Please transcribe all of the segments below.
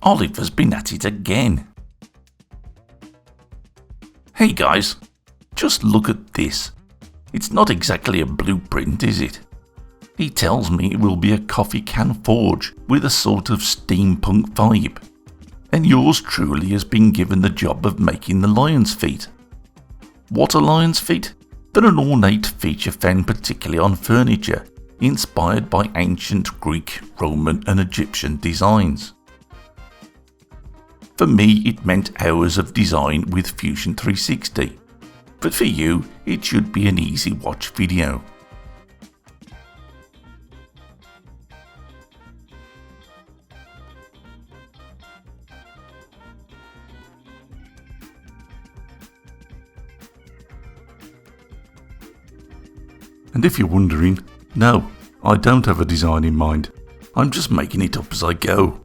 Oliver's been at it again. Hey guys, just look at this. It's not exactly a blueprint, is it? He tells me it will be a coffee can forge with a sort of steampunk vibe. And yours truly has been given the job of making the lion's feet. What are lion's feet? They're an ornate feature found particularly on furniture, inspired by ancient Greek, Roman and Egyptian designs. For me, it meant hours of design with Fusion 360, but for you, it should be an easy watch video. And if you're wondering, no, I don't have a design in mind. I'm just making it up as I go.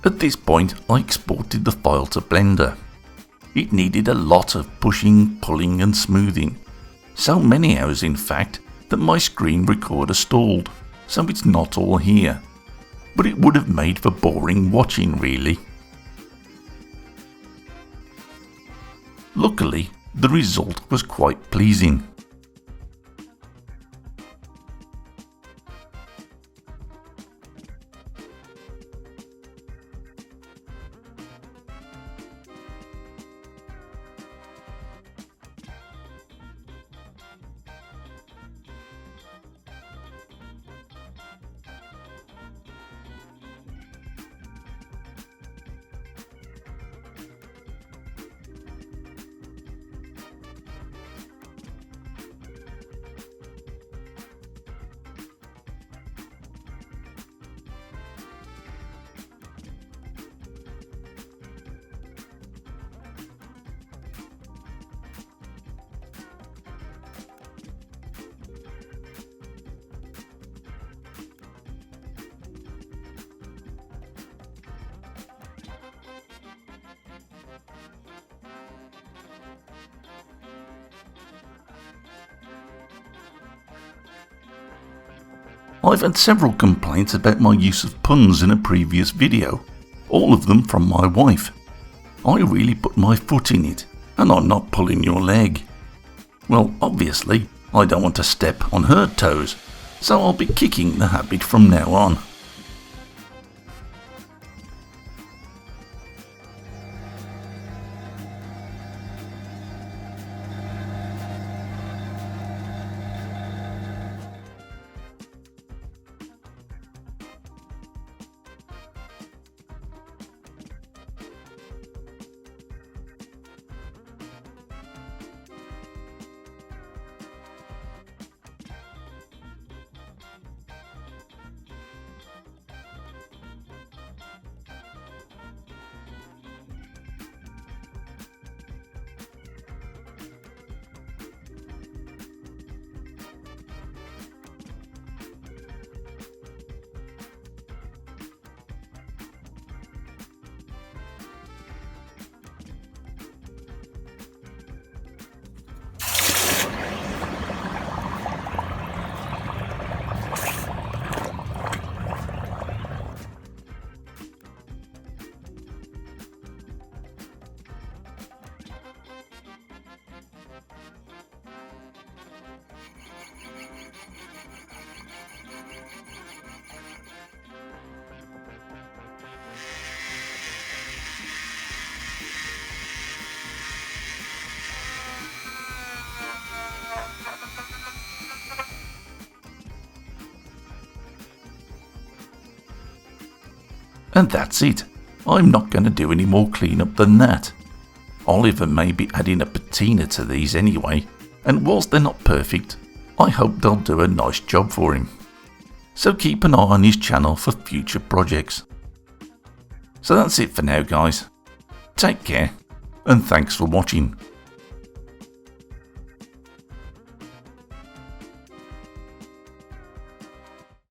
At this point, I exported the file to Blender. It needed a lot of pushing, pulling and smoothing. So many hours in fact that my screen recorder stalled, so it's not all here. But it would have made for boring watching really. Luckily, the result was quite pleasing. I've had several complaints about my use of puns in a previous video, all of them from my wife. I really put my foot in it, and I'm not pulling your leg. Well, obviously, I don't want to step on her toes, so I'll be kicking the habit from now on. And that's it. I'm not going to do any more cleanup than that. Oliver may be adding a patina to these anyway, and whilst they're not perfect, I hope they'll do a nice job for him. So keep an eye on his channel for future projects. So that's it for now guys. Take care, and thanks for watching.